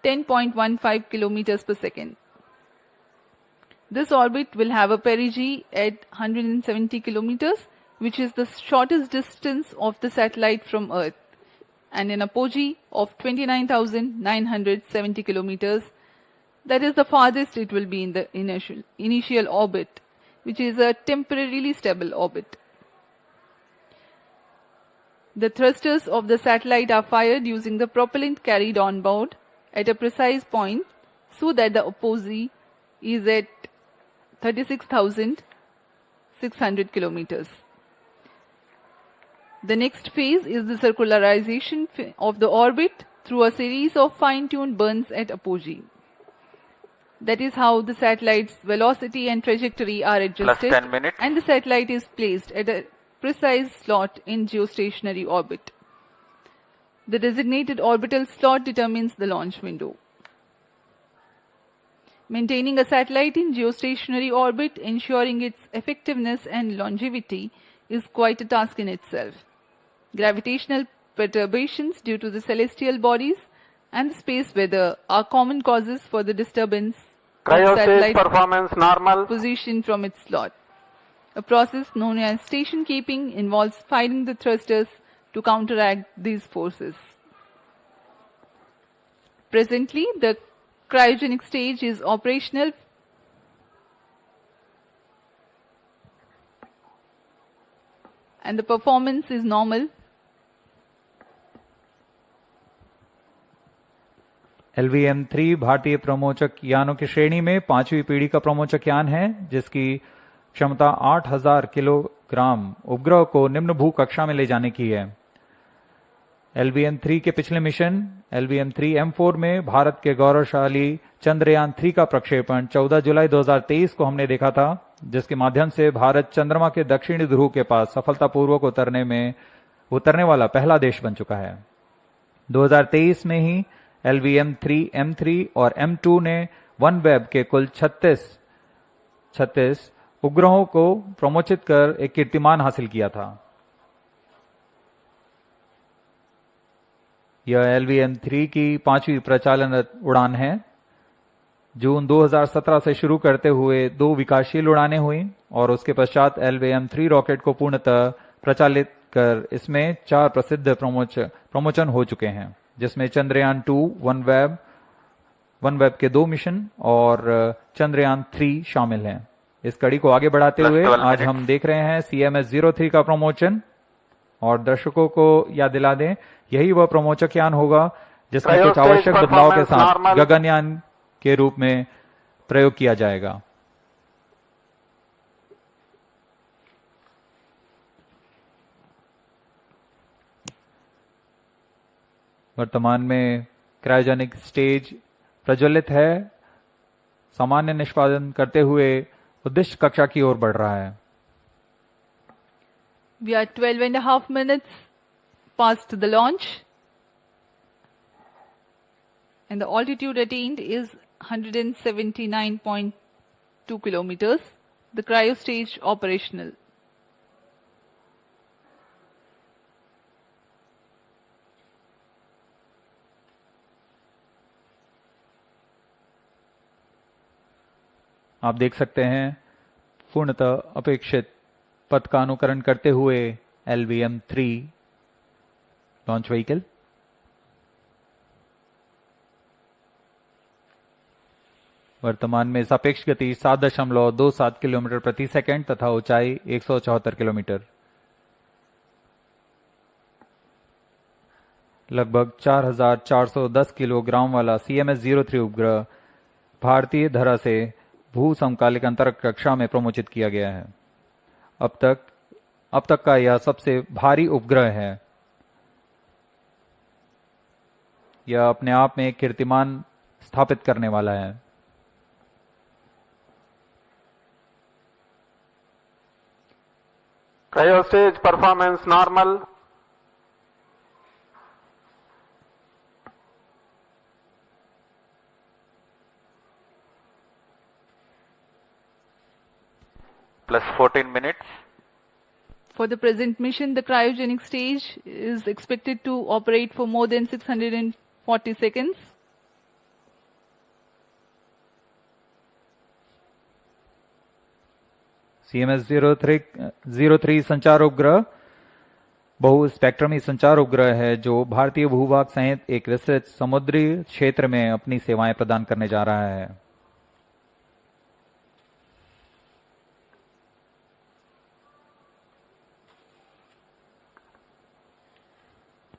10.15 kilometers per second. This orbit will have a perigee at 170 kilometers, which is the shortest distance of the satellite from Earth, and an apogee of 29,970 kilometers. That is the farthest it will be in the initial orbit, which is a temporarily stable orbit. The thrusters of the satellite are fired using the propellant carried on board at a precise point so that the apogee is at 36,600 kilometers. The next phase is the circularization of the orbit through a series of fine-tuned burns at apogee. That is how the satellite's velocity and trajectory are adjusted, Plus 10 minutes. and the satellite is placed at a precise slot in geostationary orbit. The designated orbital slot determines the launch window. Maintaining a satellite in geostationary orbit, ensuring its effectiveness and longevity, is quite a task in itself. Gravitational perturbations due to the celestial bodies and the space weather are common causes for the disturbance of Cryostage satellite performance normal. position from its slot. A process known as station keeping involves firing the thrusters to counteract these forces. Presently, the cryogenic stage is operational and the performance is normal. LVM-3 भारतीय प्रमोचक यानों की श्रेणी में 5वीं पीढ़ी का प्रमोचक यान है, जिसकी क्षमता 8,000 किलोग्राम उपग्रह को निम्न भू कक्षा में ले जाने की है। LVM-3 के पिछले मिशन LVM-3M4 में भारत के गौरवशाली चंद्रयान 3 का प्रक्षेपण 14 जुलाई 2023 को हमने देखा था, जिसके माध्यम से भारत चंद्रमा के दक्षिणी ध्रुव के पास सफलतापूर्वक उतरने वाला पहला देश बन चुका है। 2023 में ही LVM-3 M3 और M2 ने OneWeb के कुल 36 उपग्रहों को प्रमोचित कर एक कीर्तिमान हासिल किया था। यह LVM-3 की 5वीं प्रचालनरत उड़ान है। जून 2017 से शुरू करते हुए 2 विकासशील उड़ानें हुई और उसके पश्चात LVM-3 रॉकेट को पूर्णतः प्रचालित कर इसमें 4 प्रसिद्ध प्रमोचन हो चुके हैं, जिसमें चंद्रयान 2, OneWeb के 2 मिशन और चंद्रयान 3 शामिल हैं। इस कड़ी को आगे बढ़ाते हुए आज हम देख रहे हैं CMS-03 का प्रमोचन, और दर्शकों को याद दिला दें, यही वह प्रमोचक यान होगा जिसमें कुछ आवश्यक बदलाव के साथ गगनयान के रूप में प्रयोग किया जाएगा। वर्तमान में क्रायोजेनिक स्टेज प्रज्वलित है, सामान्य निष्पादन करते हुए उद्दिष्ट कक्षा की ओर बढ़ रहा है। We are 12.5 minutes past the launch, and the altitude attained is 179.2 kilometers. The cryo stage operational. आप देख सकते हैं पूर्णतः अपेक्षित पथ का अनुकरण करते हुए LVM-3 लॉन्च व्हीकल। वर्तमान में सापेक्ष गति 7.27 किलोमीटर प्रति सेकंड तथा ऊंचाई 174 किलोमीटर। लगभग 4,410 किलोग्राम वाला CMS-03 उपग्रह भारतीय धरा से भू समकालिक अंतरिक्ष कक्षा में प्रमोचित किया गया है। अब तक का यह सबसे भारी उपग्रह है। यह अपने आप में एक कीर्तिमान स्थापित करने वाला है। Cryostage performance normal. Plus 14 minutes. For the present mission, the cryogenic stage is expected to operate for more than 640 seconds. CMS-03 संचार उपग्रह बहु स्पेक्ट्रमी संचार उपग्रह है जो भारतीय भूभाग सहित एक विस्तृत समुद्री क्षेत्र में अपनी सेवाएं प्रदान करने जा रहा है।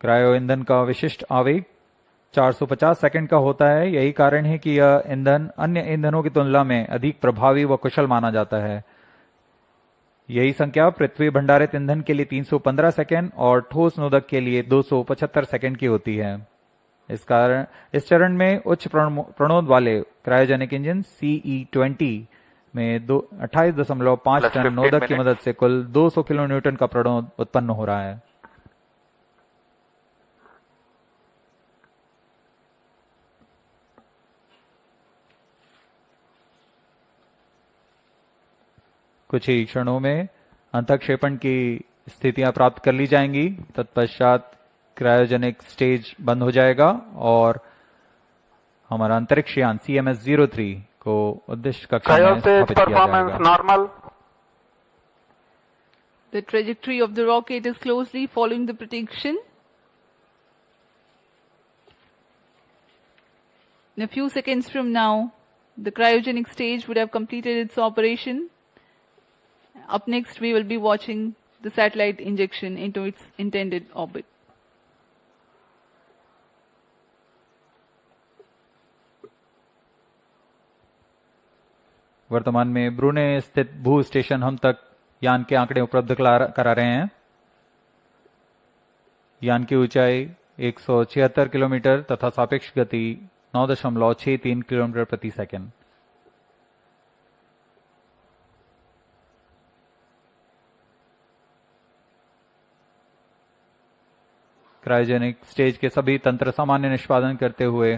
क्रायो ईंधन का विशिष्ट आवेग 450 सेकंड का होता है। यही कारण है कि यह ईंधन अन्य ईंधनों की तुलना में अधिक प्रभावी व कुशल माना जाता है। यही संख्या पृथ्वी भंडारित ईंधन के लिए 315 सेकंड और ठोस नोदक के लिए 275 सेकंड की होती है। इस चरण में उच्च प्रणोद वाले क्रायोजेनिक इंजन CE-20 में 28.5 टन नोदक की मदद से कुल 200 किलो न्यूटन का प्रणोद उत्पन्न हो रहा है। कुछ ही क्षणों में अंतःक्षेपण की स्थितियां प्राप्त कर ली जाएंगी। तत्पश्चात क्रायोजेनिक स्टेज बंद हो जाएगा और हमारा अंतरिक्ष यान CMS-03 को उद्देश्य कक्षा में स्थापित किया जाएगा। Normal. The trajectory of the rocket is closely following the prediction. In a few seconds from now, the cryogenic stage would have completed its operation. Up next, we will be watching the satellite injection into its intended orbit. वर्तमान में ब्रूने स्थित भू station हम तक यान के आंकड़े उपलब्ध करा रहे हैं। यान की ऊंचाई 176 किलोमीटर तथा सापेक्ष गति 9.63 किलोमीटर प्रति सेकंड। क्रायोजेनिक स्टेज के सभी तंत्र सामान्य निष्पादन करते हुए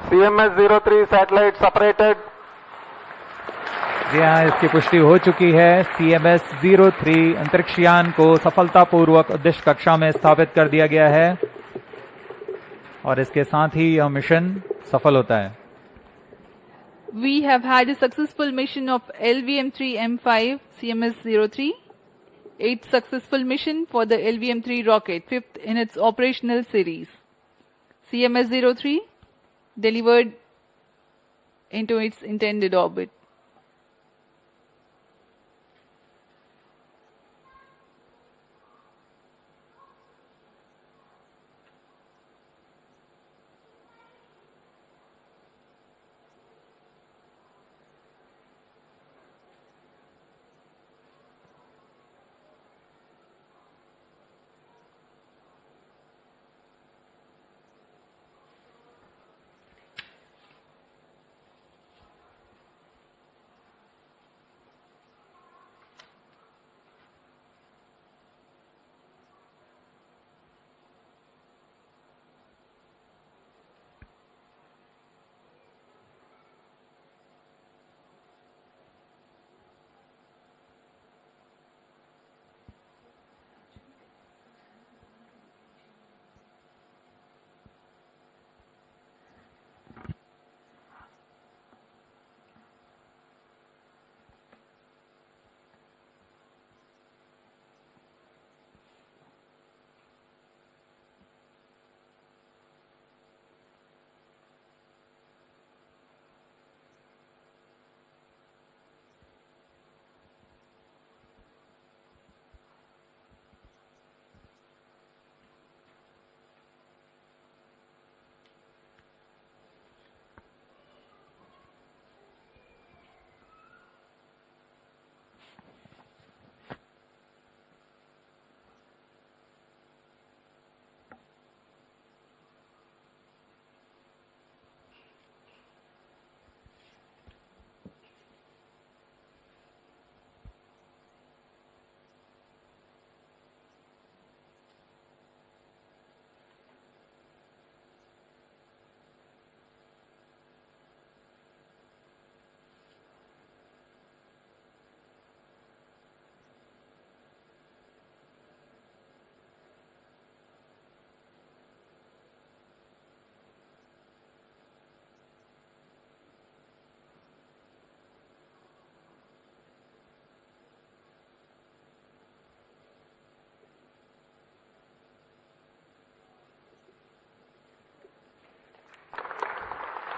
CMS-03 सैटेलाइट सेपरेटेड। यहाँ इसकी पुष्टि हो चुकी है। CMS-03 अंतरिक्ष यान को सफलतापूर्वक उद्देश्य कक्षा में स्थापित कर दिया गया है और इसके साथ ही यह मिशन सफल होता है। We have had a successful mission of LVM-3M5 CMS-03. 8th successful mission for the LVM-3 rocket, 5th in its operational series. CMS-03 delivered into its intended orbit.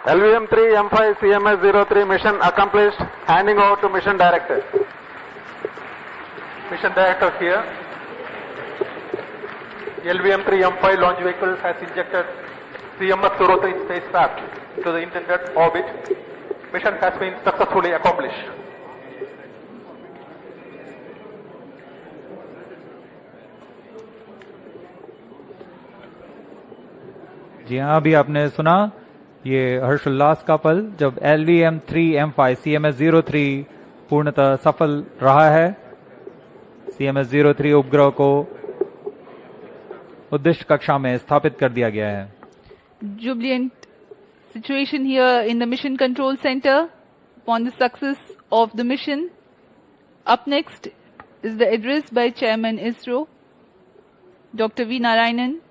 LVM-3 M5 CMS-03 mission accomplished. Handing over to mission director. Mission director here. LVM-3 M5 launch vehicle has injected CMS-03 spacecraft to the intended orbit. Mission has been successfully accomplished. जी हाँ, अभी आपने सुना ये हर्षोल्लास का पल जब LVM-3 M5 CMS-03 पूर्णतः सफल रहा है। CMS-03 उपग्रह को उद्दिष्ट कक्षा में स्थापित कर दिया गया है। Jubilant situation here in the Mission Control Center upon the success of the mission. Up next is the address by Chairman ISRO, Dr. V. Narayanan.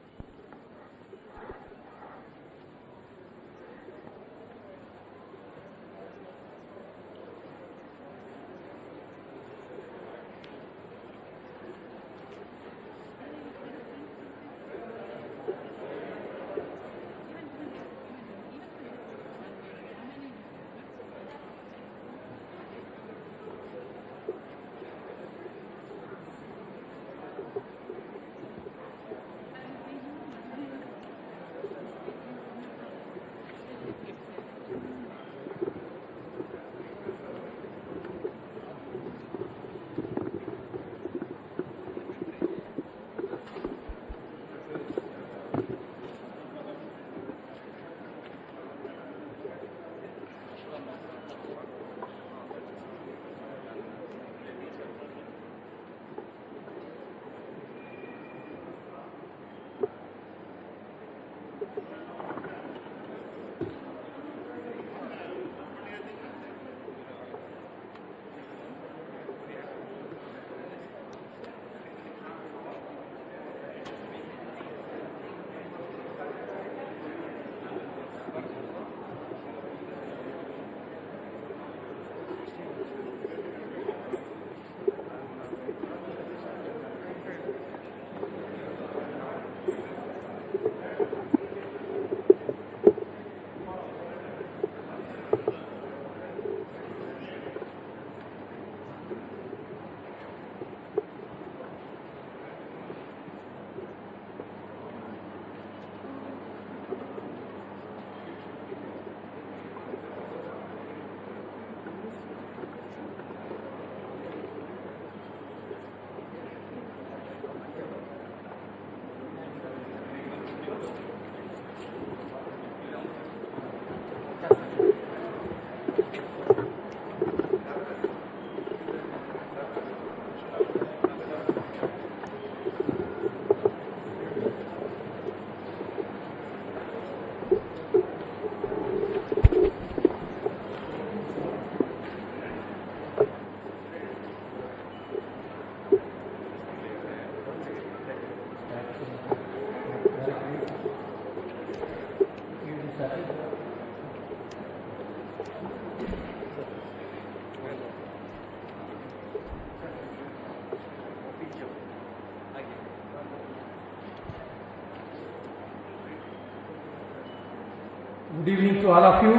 Good evening to all of you.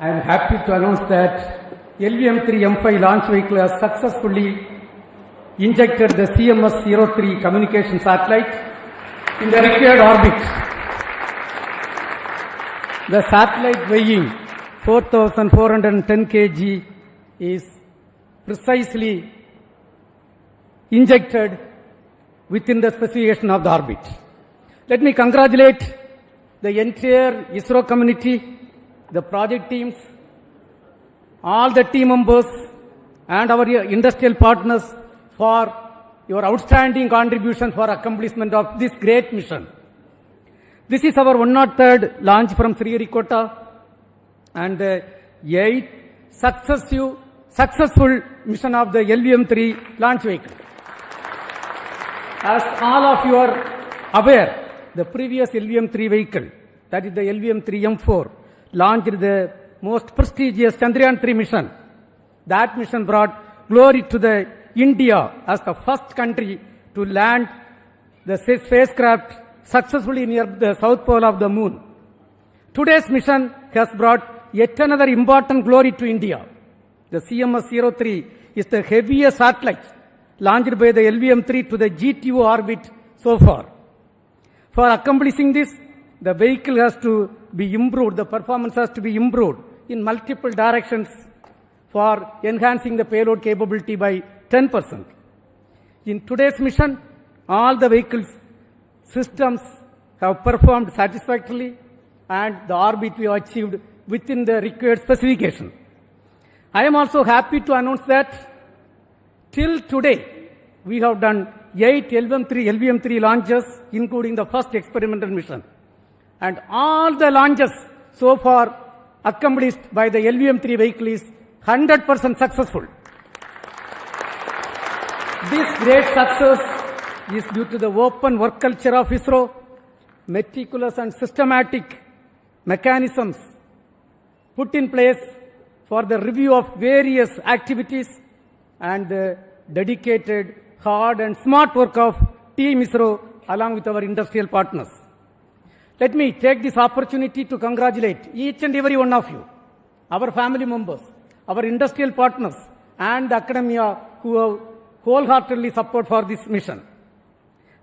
I am happy to announce that LVM-3 M5 launch vehicle has successfully injected the CMS-03 communication satellite in the required orbit. The satellite weighing 4,410 kg is precisely injected within the specification of the orbit. Let me congratulate the entire ISRO community, the project teams, all the team members and our industrial partners for your outstanding contribution for accomplishment of this great mission. This is our 103rd launch from Sriharikota and the 8th successful mission of the LVM-3 launch vehicle. As all of you are aware, the previous LVM-3 vehicle, that is the LVM-3 M4, launched the most prestigious Chandrayaan-3 mission. That mission brought glory to the India as the first country to land the spacecraft successfully near the south pole of the moon. Today's mission has brought yet another important glory to India. The CMS-03 is the heaviest satellite launched by the LVM-3 to the GTO orbit so far. For accomplishing this, the vehicle has to be improved, the performance has to be improved in multiple directions for enhancing the payload capability by 10%. In today's mission, all the vehicles systems have performed satisfactorily and the orbit we have achieved within the required specification. I am also happy to announce that till today we have done 8 LVM-3 launches, including the first experimental mission. And all the launches so far accomplished by the LVM-3 vehicle is 100% successful. This great success is due to the open work culture of ISRO, meticulous and systematic mechanisms put in place for the review of various activities, and the dedicated, hard and smart work of Team ISRO along with our industrial partners. Let me take this opportunity to congratulate each and every one of you, our family members, our industrial partners and the academia who have wholeheartedly support for this mission.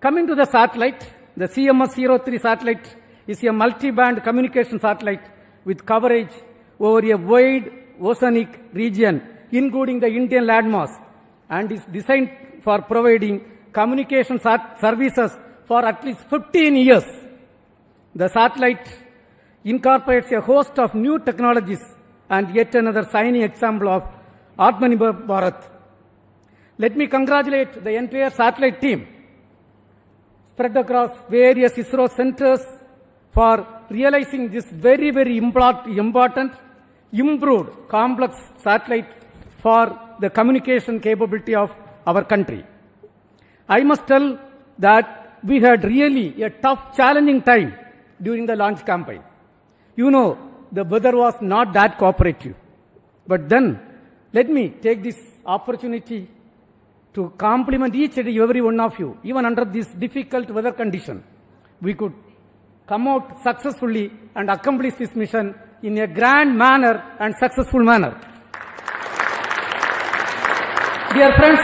Coming to the satellite, the CMS-03 satellite is a multi-band communication satellite with coverage over a wide oceanic region, including the Indian landmass, and is designed for providing communication services for at least 15 years. The satellite incorporates a host of new technologies and yet another shining example of Atmanirbhar Bharat. Let me congratulate the entire satellite team spread across various ISRO centers for realizing this very, very important, improved, complex satellite for the communication capability of our country. I must tell that we had really a tough, challenging time during the launch campaign. You know, the weather was not that cooperative. But then, let me take this opportunity to compliment each and every one of you. Even under this difficult weather condition, we could come out successfully and accomplish this mission in a grand manner and successful manner. Dear friends,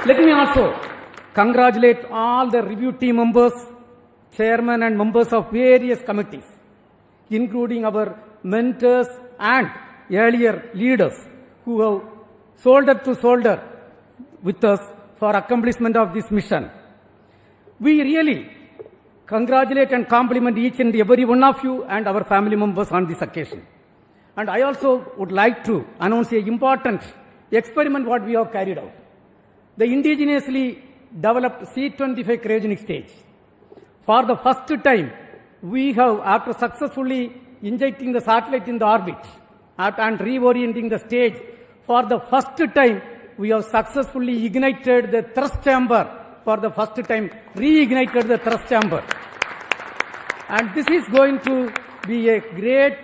let me also congratulate all the review team members, chairmen and members of various committees, including our mentors and earlier leaders who have shoulder to shoulder with us for accomplishment of this mission. We really congratulate and compliment each and every one of you and our family members on this occasion. And I also would like to announce an important experiment what we have carried out. The indigenously developed C-25 cryogenic stage. For the first time, we have, after successfully injecting the satellite in the orbit and reorienting the stage, for the first time, we have successfully ignited the thrust chamber. For the first time, reignited the thrust chamber. And this is going to be a great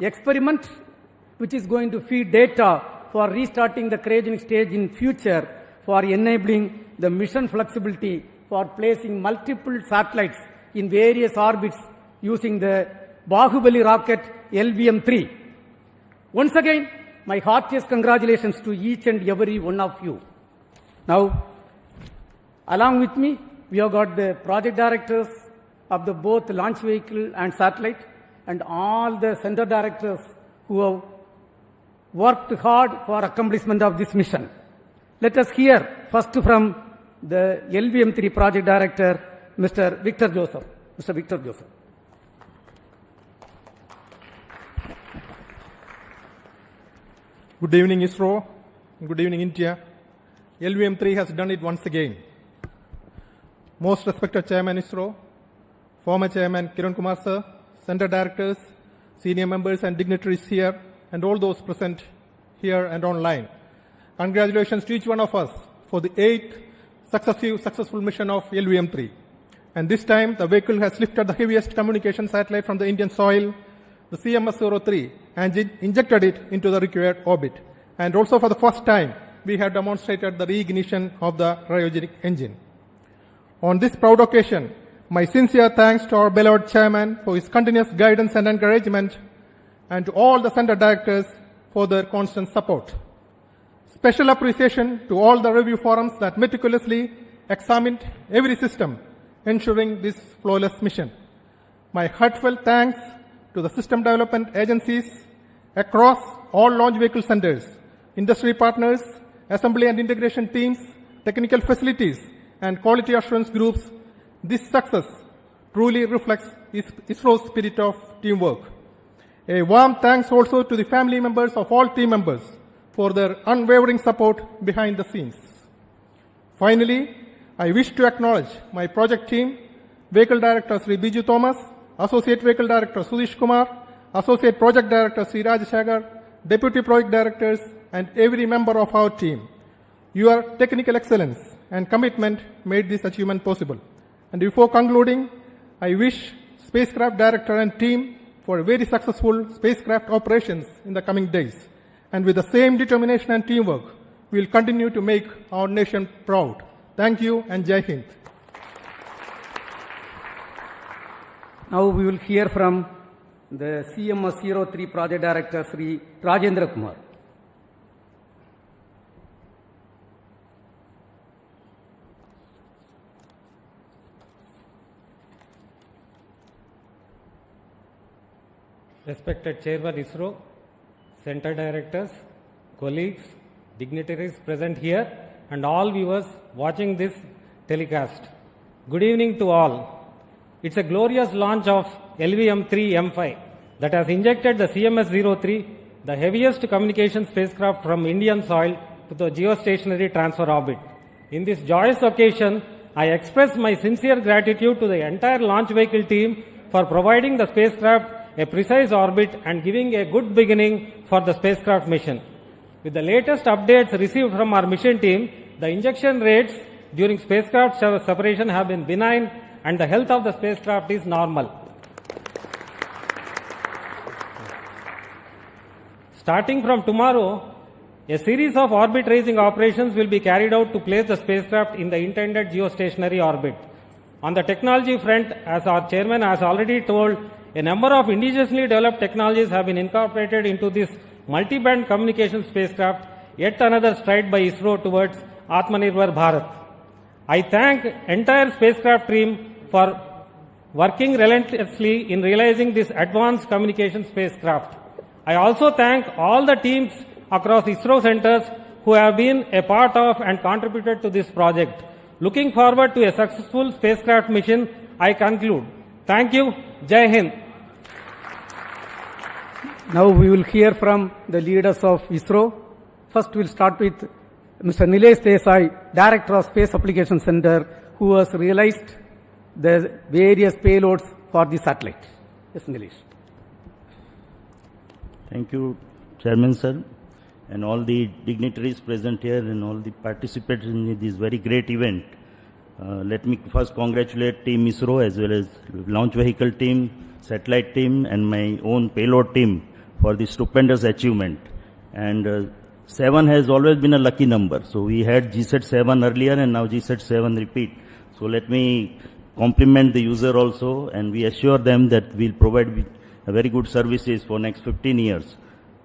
experiment which is going to feed data for restarting the cryogenic stage in future, for enabling the mission flexibility for placing multiple satellites in various orbits using the Bahubali rocket LVM-3. Once again, my heartiest congratulations to each and every one of you. Now, along with me, we have got the project directors of the both launch vehicle and satellite, and all the center directors who have worked hard for accomplishment of this mission. Let us hear first from the LVM-3 project director, Mr. Victor Joseph. Mr. Victor Joseph. Good evening, ISRO. Good evening, India. LVM-3 has done it once again. Most respected Chairman ISRO, former Chairman Kiran Kumar sir, center directors, senior members and dignitaries here, and all those present here and online. Congratulations to each one of us for the 8th successful mission of LVM-3. And this time, the vehicle has lifted the heaviest communication satellite from the Indian soil, the CMS-03, and injected it into the required orbit. And also for the first time, we have demonstrated the reignition of the cryogenic engine. On this proud occasion, My sincere thanks to our beloved chairman for his continuous guidance and encouragement, and to all the center directors for their constant support. Special appreciation to all the review forums that meticulously examined every system, ensuring this flawless mission. My heartfelt thanks to the system development agencies across all launch vehicle centers, industry partners, assembly and integration teams, technical facilities, and quality assurance groups. This success truly reflects ISRO's spirit of teamwork. A warm thanks also to the family members of all team members for their unwavering support behind the scenes. Finally, I wish to acknowledge my project team, Vehicle Director Sri Biju Thomas, Associate Vehicle Director Sudish Kumar, Associate Project Director Sri Rajashagar, Deputy Project Directors, and every member of our team. Your technical excellence and commitment made this achievement possible. And before concluding, I wish Spacecraft Director and team for very successful spacecraft operations in the coming days. And with the same determination and teamwork, we will continue to make our nation proud. Thank you and Jai Hind. Now we will hear from the CMS-03 Project Director Sri Rajendra Kumar. Respected Chairman ISRO, Center Directors, colleagues, dignitaries present here, and all viewers watching this telecast. Good evening to all. It's a glorious launch of LVM-3M5 that has injected the CMS-03, the heaviest communication spacecraft from Indian soil, to the geostationary transfer orbit. In this joyous occasion, I express my sincere gratitude to the entire launch vehicle team for providing the spacecraft a precise orbit and giving a good beginning for the spacecraft mission. With the latest updates received from our mission team, the injection rates during spacecraft separation have been benign and the health of the spacecraft is normal. Starting from tomorrow, a series of orbit raising operations will be carried out to place the spacecraft in the intended geostationary orbit. On the technology front, as our chairman has already told, a number of indigenously developed technologies have been incorporated into this multi-band communication spacecraft, yet another stride by ISRO towards Atmanirbhar Bharat. I thank entire spacecraft team for working relentlessly in realizing this advanced communication spacecraft. I also thank all the teams across ISRO centers who have been a part of and contributed to this project. Looking forward to a successful spacecraft mission, I conclude. Thank you. Jai Hind. Now we will hear from the leaders of ISRO. First we'll start with Mr. Nilesh Desai, Director of Space Application Center, who has realized the various payloads for the satellite. Yes, Nilesh. Thank you, Chairman Sir, and all the dignitaries present here and all the participants in this very great event. Let me first congratulate Team ISRO as well as launch vehicle team, satellite team, and my own payload team for this stupendous achievement. And 7 has always been a lucky number. So we had GSAT 7 earlier and now GSAT 7 repeat. So let me compliment the user also, and we assure them that we'll provide very good services for next 15 years.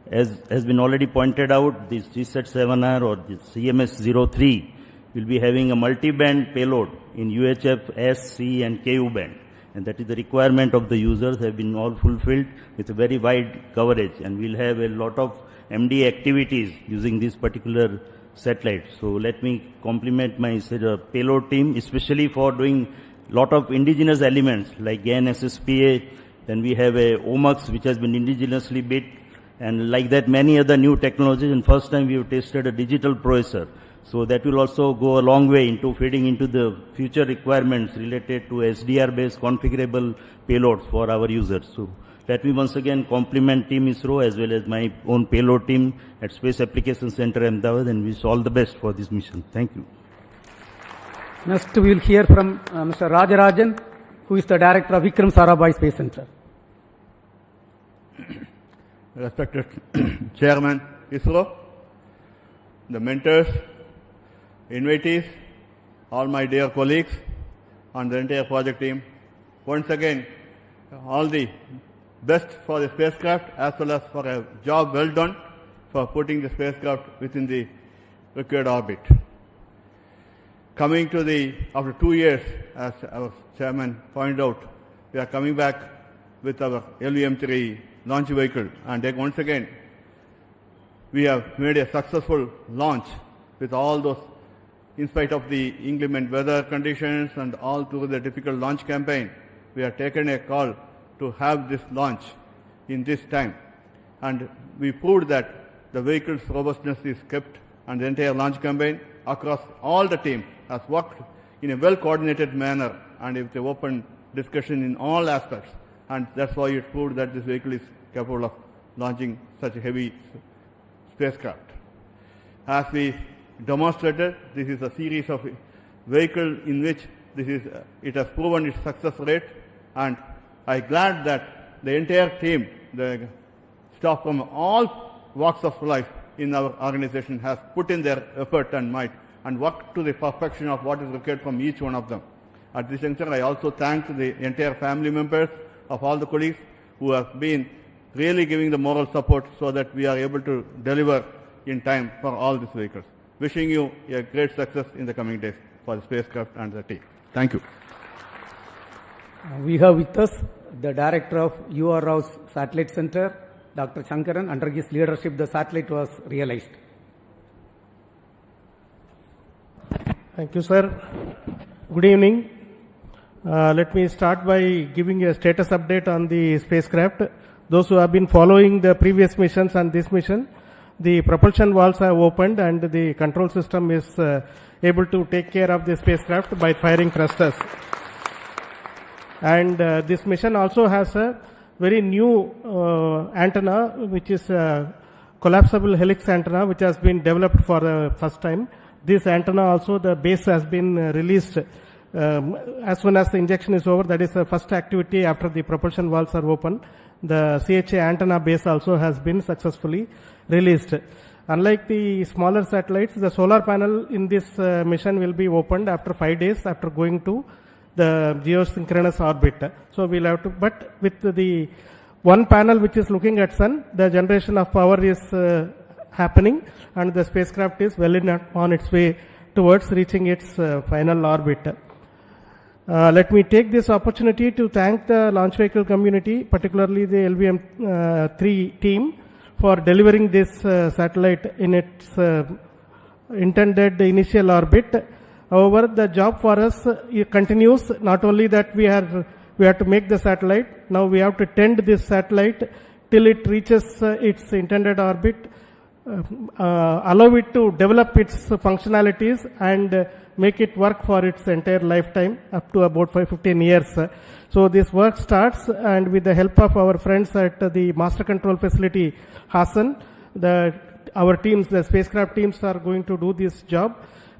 As has been already pointed out, this GSAT 7R or the CMS-03 will be having a multi-band payload in UHF, S, C and KU band. And that is the requirement of the users have been all fulfilled with a very wide coverage. And we'll have a lot of MD activities using this particular satellite. So let me compliment my payload team, especially for doing lot of indigenous elements like GAN SSPA. Then we have a OMUX which has been indigenously built. And like that, many other new technologies. And first time we have tested a digital processor. So that will also go a long way into feeding into the future requirements related to SDR-based configurable payloads for our users. So let me once again compliment Team ISRO as well as my own payload team at Space Application Center Ahmedabad and wish all the best for this mission. Thank you. Next we will hear from Mr. Rajarajan, who is the Director of Vikram Sarabhai Space Center. Respected Chairman ISRO, the mentors, invitees, all my dear colleagues, and the entire project team, once again all the best for the spacecraft as well as for a job well done for putting the spacecraft within the required orbit. Coming to after 2 years, as our chairman pointed out, we are coming back with our LVM-3 launch vehicle, and then once again we have made a successful launch with all those, in spite of the inclement weather conditions and all through the difficult launch campaign, we have taken a call to have this launch in this time, and we proved that the vehicle's robustness is kept, and the entire launch campaign across all the team has worked in a well-coordinated manner and with an open discussion in all aspects, and that's why it proved that this vehicle is capable of launching such a heavy spacecraft. As we demonstrated, this is a series of vehicles in which it has proven its success rate, and I'm glad that the entire team, the staff from all walks of life in our organization has put in their effort and might and worked to the perfection of what is required from each one of them. At this juncture, I also thank the entire family members of all the colleagues who have been really giving the moral support so that we are able to deliver in time for all these vehicles. Wishing you a great success in the coming days for the spacecraft and the team. Thank you. We have with us the director of U.R. Rao's Satellite Center, Dr. Shankaran. Under his leadership, the satellite was realized. Thank you, sir. Good evening. Let me start by giving a status update on the spacecraft. Those who have been following the previous missions and this mission, the propulsion valves have opened and the control system is able to take care of the spacecraft by firing thrusters. And this mission also has a very new antenna, which is a collapsible helix antenna, which has been developed for the first time. This antenna also, the base has been released as soon as the injection is over. That is the first activity after the propulsion valves are open. The CHA antenna base also has been successfully released. Unlike the smaller satellites, the solar panel in this mission will be opened after 5 days after going to the geosynchronous orbit. So we'll have to, but with the one panel which is looking at sun, the generation of power is happening and the spacecraft is well on its way towards reaching its final orbit. Let me take this opportunity to thank the launch vehicle community, particularly the LVM-3 team, for delivering this satellite in its intended initial orbit. However, the job for us continues. Not only that we have to make the satellite, now we have to tend this satellite till it reaches its intended orbit, allow it to develop its functionalities and make it work for its entire lifetime up to about 15 years. So this work starts, and with the help of our friends at the Master Control Facility, Hassan, our teams, the spacecraft teams are going to do this job.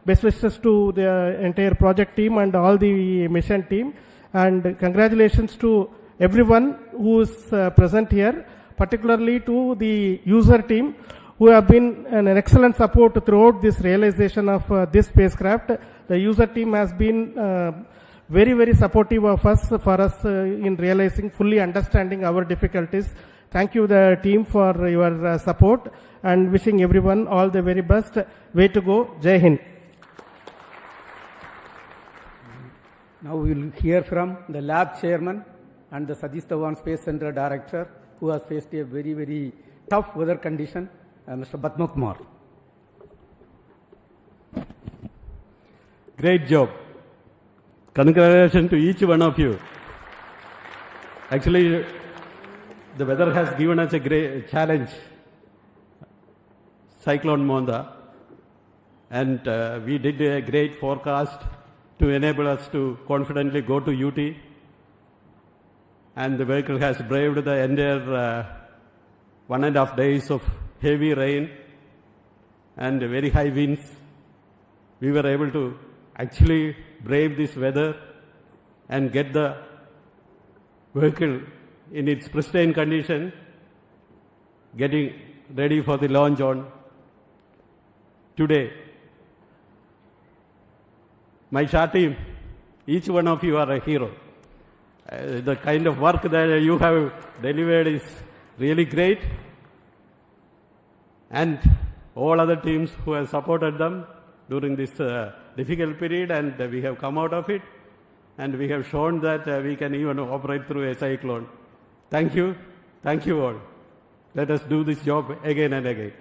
Best wishes to the entire project team and all the mission team, and congratulations to everyone who is present here, particularly to the user team who have been an excellent support throughout this realization of this spacecraft. The user team has been very, very supportive of us, for us in realizing, fully understanding our difficulties. Thank you, the team, for your support, and wishing everyone all the very best. Way to go. Jai Hind. Now we will hear from the lab chairman and the Satish Dhawan Space Center director, who has faced a very, very tough weather condition, Mr. Padma Kumar. Great job. Congratulations to each one of you. Actually, the weather has given us a great challenge. Cyclone Monda. And we did a great forecast to enable us to confidently go to UT. And the vehicle has braved the entire 1.5 days of heavy rain and very high winds. We were able to actually brave this weather and get the vehicle in its pristine condition, getting ready for the launch on today. My SHA team, each one of you are a hero. The kind of work that you have delivered is really great. And all other teams who have supported them during this difficult period, and we have come out of it, and we have shown that we can even operate through a cyclone. Thank you. Thank you all. Let us do this job again and again.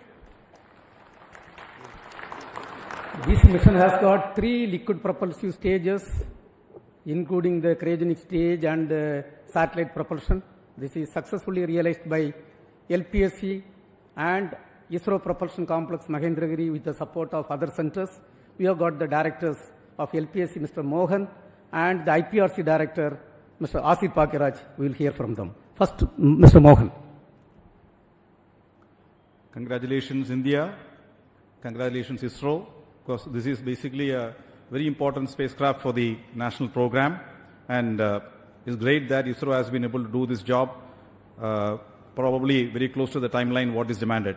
This mission has got 3 liquid propulsive stages, including the cryogenic stage and satellite propulsion. This is successfully realized by LPSC and ISRO Propulsion Complex Mahendragiri with the support of other centers. We have got the directors of LPSC, Mr. Mohan, and the IPRC director, Mr. Asir Pakiraj. We will hear from them. First, Mr. Mohan. Congratulations, India. Congratulations, ISRO, because this is basically a very important spacecraft for the national program, and it's great that ISRO has been able to do this job probably very close to the timeline what is demanded.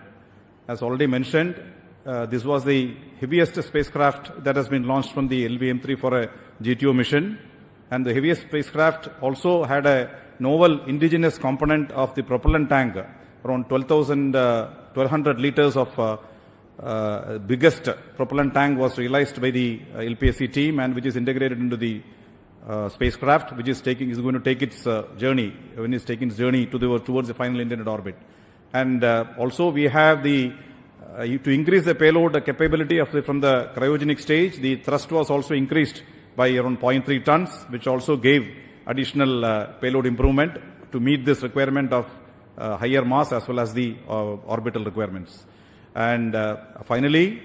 As already mentioned, this was the heaviest spacecraft that has been launched from the LVM-3 for a GTO mission, and the heaviest spacecraft also had a novel indigenous component of the propellant tank, around 1,200 liters of biggest propellant tank was realized by the LPSC team, and which is integrated into the spacecraft, which is going to take its journey towards the final intended orbit. And also we have the to increase the payload capability from the cryogenic stage. The thrust was also increased by around 0.3 tons, which also gave additional payload improvement to meet this requirement of higher mass as well as the orbital requirements. And finally,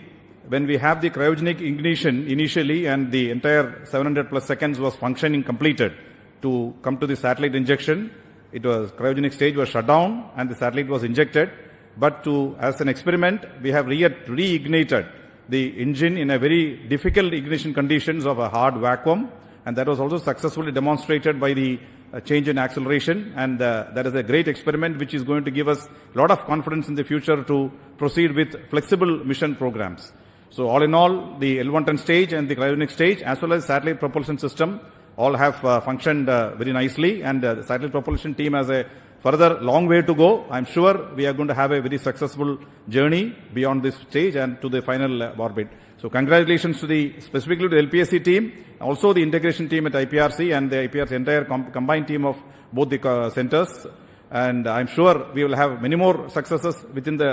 when we have the cryogenic ignition initially and the entire 700 plus seconds was functioning completed to come to the satellite injection, cryogenic stage was shut down and the satellite was injected. But as an experiment, we have reignited the engine in a very difficult ignition conditions of a hard vacuum, and that was also successfully demonstrated by the change in acceleration, and that is a great experiment which is going to give us a lot of confidence in the future to proceed with flexible mission programs. So all in all, the L110 stage and the cryogenic stage as well as satellite propulsion system all have functioned very nicely, and the satellite propulsion team has a further long way to go. I'm sure we are going to have a very successful journey beyond this stage and to the final orbit. So congratulations specifically to the LPSC team, also the integration team at IPRC and the IPRC entire combined team of both the centers. And I'm sure we will have many more successes within the